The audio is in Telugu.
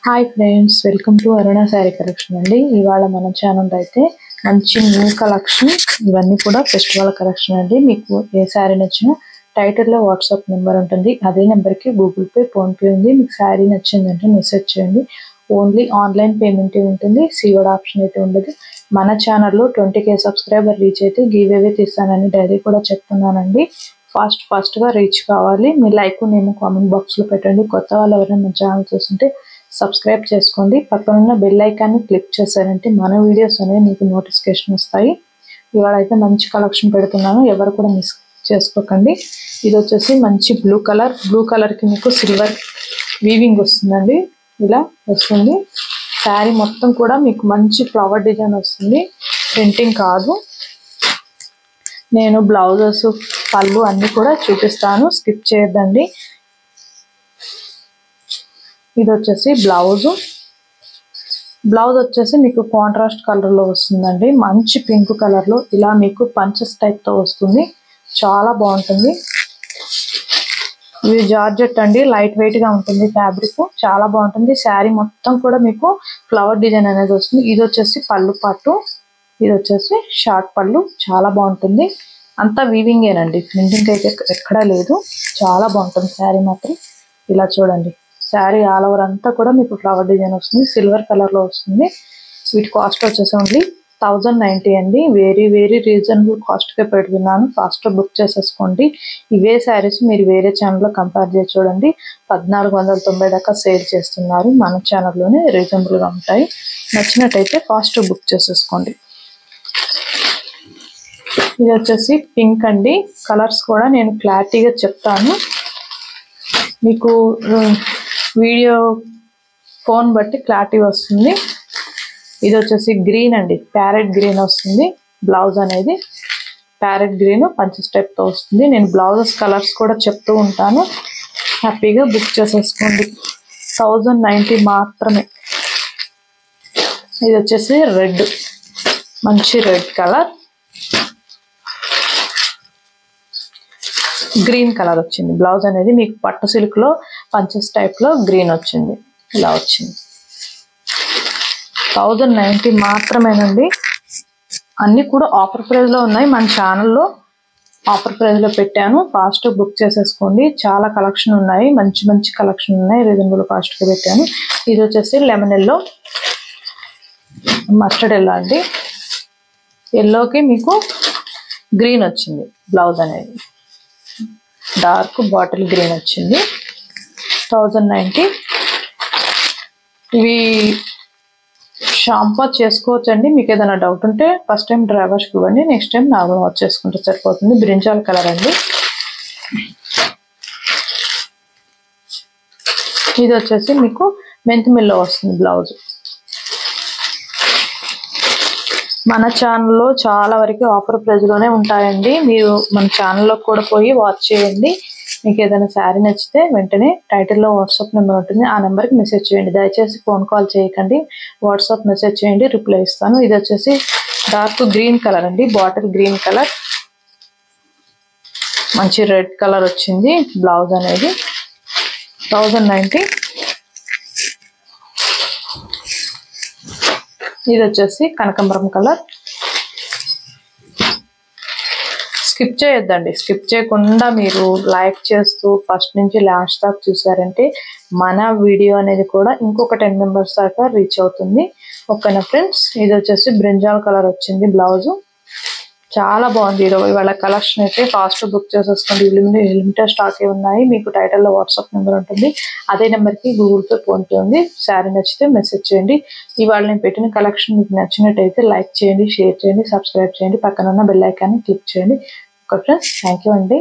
Hi friends, welcome to Aruna sari collection అండి. ఇవాళ మన ఛానల్ అయితే మంచి న్యూ కలెక్షన్, ఇవన్నీ కూడా ఫెస్టివల్ కలెక్షన్ అండి. మీకు ఏ శారీ నచ్చినా టైటిల్లో వాట్సాప్ నెంబర్ ఉంటుంది, అదే నెంబర్కి గూగుల్ పే, ఫోన్పే ఉంది. మీకు శారీ నచ్చిందంటే మెసేజ్ చేయండి. ఓన్లీ ఆన్లైన్ పేమెంట్ ఉంటుంది, సీఓడి ఆప్షన్ అయితే ఉండదు. మన ఛానల్లో 20K సబ్స్క్రైబర్ రీచ్ అయితే గివ్ అవే తీస్తానని డైరీ కూడా చెప్తున్నానండి. ఫాస్ట్గా రీచ్ కావాలి. మీ లైక్ నేను కామెంట్ బాక్స్లో పెట్టండి. కొత్త వాళ్ళు ఎవరైనా మన ఛానల్ చూస్తుంటే సబ్స్క్రైబ్ చేసుకోండి. పక్కనున్న బెల్ ఐకాన్ని క్లిక్ చేశారంటే మన వీడియోస్ అనేవి మీకు నోటిఫికేషన్ వస్తాయి. ఇవాళ అయితే మంచి కలెక్షన్ పెడుతున్నాను, ఎవరు కూడా మిస్ చేసుకోకండి. ఇది వచ్చేసి మంచి బ్లూ కలర్కి మీకు సిల్వర్ వీవింగ్ వస్తుందండి. ఇలా వస్తుంది. శారీ మొత్తం కూడా మీకు మంచి ఫ్లవర్ డిజైన్ వస్తుంది, ప్రింటింగ్ కాదు. నేను బ్లౌజెస్, పళ్ళు అన్నీ కూడా చూపిస్తాను, స్కిప్ చేయొద్దండి. ఇది వచ్చేసి బ్లౌజ్ వచ్చేసి మీకు కాంట్రాస్ట్ కలర్లో వస్తుందండి. మంచి పింక్ కలర్లో ఇలా మీకు పంచెస్ టైప్తో వస్తుంది, చాలా బాగుంటుంది. ఇది జార్జెట్ అండి, లైట్ వెయిట్గా ఉంటుంది ఫ్యాబ్రిక్, చాలా బాగుంటుంది. శారీ మొత్తం కూడా మీకు ఫ్లవర్ డిజైన్ అనేది వస్తుంది. ఇది వచ్చేసి పళ్ళు పాటు, ఇది వచ్చేసి షార్ట్ పళ్ళు, చాలా బాగుంటుంది. అంతా వీవింగేనండి, ప్రింటింగ్ అయితే ఎక్కడా లేదు, చాలా బాగుంటుంది శారీ మాత్రం. ఇలా చూడండి, శారీ ఆల్ ఓవర్ అంతా కూడా మీకు ఫ్లవర్ డిజైన్ వస్తుంది, సిల్వర్ కలర్లో వస్తుంది. వీటి కాస్ట్ వచ్చేసి ఓన్లీ 1090 అండి. వెరీ రీజనబుల్ కాస్ట్గా పెడుతున్నాను, ఫాస్ట్గా బుక్ చేసేసుకోండి. ఇవే శారీస్ మీరు వేరే ఛానల్లో కంపేర్ చేసి చూడండి, 1490 దాకా సేల్ చేస్తున్నారు. మన ఛానల్లోనే రీజనబుల్గా ఉంటాయి. నచ్చినట్టయితే ఫాస్ట్గా బుక్ చేసేసుకోండి. ఇది వచ్చేసి పింక్ అండి. కలర్స్ కూడా నేను క్లారిటీగా చెప్తాను, మీకు వీడియో ఫోన్ బట్టి క్లారిటీ వస్తుంది. ఇది వచ్చేసి గ్రీన్ అండి, ప్యారెట్ గ్రీన్ వస్తుంది. బ్లౌజ్ అనేది ప్యారెట్ గ్రీన్ పంచెస్ టైప్తో వస్తుంది. నేను బ్లౌజెస్ కలర్స్ కూడా చెప్తూ ఉంటాను, హ్యాపీగా బుక్ చేసేసుకోండి. 1090 మాత్రమే. ఇది వచ్చేసి రెడ్, మంచి రెడ్ కలర్, గ్రీన్ కలర్ వచ్చింది. బ్లౌజ్ అనేది మీకు పట్టు సిల్క్లో పంచెస్ టైప్లో గ్రీన్ వచ్చింది, ఇలా వచ్చింది. 1090 మాత్రమేనండి. అన్నీ కూడా ఆఫర్ ప్రైస్లో ఉన్నాయి, మన ఛానల్లో ఆఫర్ ప్రైస్లో పెట్టాను. ఫాస్ట్ బుక్ చేసేసుకోండి. చాలా కలెక్షన్ ఉన్నాయి, మంచి కలెక్షన్ ఉన్నాయి, రీజనబుల్ కాస్ట్గా పెట్టాను. ఇది వచ్చేసి లెమన్ ఎల్లో, మస్టర్డ్ ఎల్లో అండి. ఎల్లోకి మీకు గ్రీన్ వచ్చింది. బ్లౌజ్ అనేది డార్క్ బాటిల్ గ్రీన్ వచ్చింది. 1090. ఇవి షాంపూ చేసుకోవచ్చు అండి. మీకు ఏదైనా డౌట్ ఉంటే ఫస్ట్ టైం డ్రై వాష్కి ఇవ్వండి, నెక్స్ట్ టైం నార్మల్ వాష్ చేసుకుంటే సరిపోతుంది. బ్రింజాల్ కలర్ అండి. ఇది వచ్చేసి మీకు మెంతిమిల్లో వస్తుంది బ్లౌజ్. మన ఛానల్లో చాలా వరకు ఆఫర్ ప్రైస్లోనే ఉంటాయండి. మీరు మన ఛానల్లో కూడా పోయి వాచ్ చేయండి. మీకు ఏదైనా శారీ నచ్చితే వెంటనే టైటిల్లో వాట్సాప్ నెంబర్ ఉంటుంది, ఆ నెంబర్కి మెసేజ్ చేయండి. దయచేసి ఫోన్ కాల్ చేయకండి, వాట్సాప్ మెసేజ్ చేయండి, రిప్లై ఇస్తాను. ఇది వచ్చేసి డార్క్ గ్రీన్ కలర్ అండి, బాటిల్ గ్రీన్ కలర్, మంచి రెడ్ కలర్ వచ్చింది. బ్లౌజ్ అనేది 1090. ఇది వచ్చేసి కనకాంబరం కలర్. స్కిప్ చేయొద్దండి, స్కిప్ చేయకుండా మీరు లైక్ చేస్తూ ఫస్ట్ నుంచి లాస్ట్ దాకా చూసారంటే మన వీడియో అనేది కూడా ఇంకొక 10 మెంబర్స్ దాకా రీచ్ అవుతుంది. ఓకేనా ఫ్రెండ్స్. ఇది వచ్చేసి బ్రింజాల్ కలర్ వచ్చింది బ్లౌజ్, చాలా బాగుంది. ఇవాళ కలెక్షన్ అయితే ఫాస్ట్ బుక్ చేసేసుకోండి. లిమిటెడ్ స్టాక్ ఉన్నాయి. మీకు టైటిల్లో వాట్సాప్ నెంబర్ ఉంటుంది, అదే నెంబర్కి గూగుల్ పే, ఫోన్పే ఉంది. శారీ నచ్చితే మెసేజ్ చేయండి. ఇవాళ నేను పెట్టిన కలెక్షన్ మీకు నచ్చినట్టయితే లైక్ చేయండి, షేర్ చేయండి, సబ్స్క్రైబ్ చేయండి, పక్కన ఉన్న బెల్ ఐకాన్ని క్లిక్ చేయండి. ఓకే ఫ్రెండ్స్, థ్యాంక్ యూ అండి.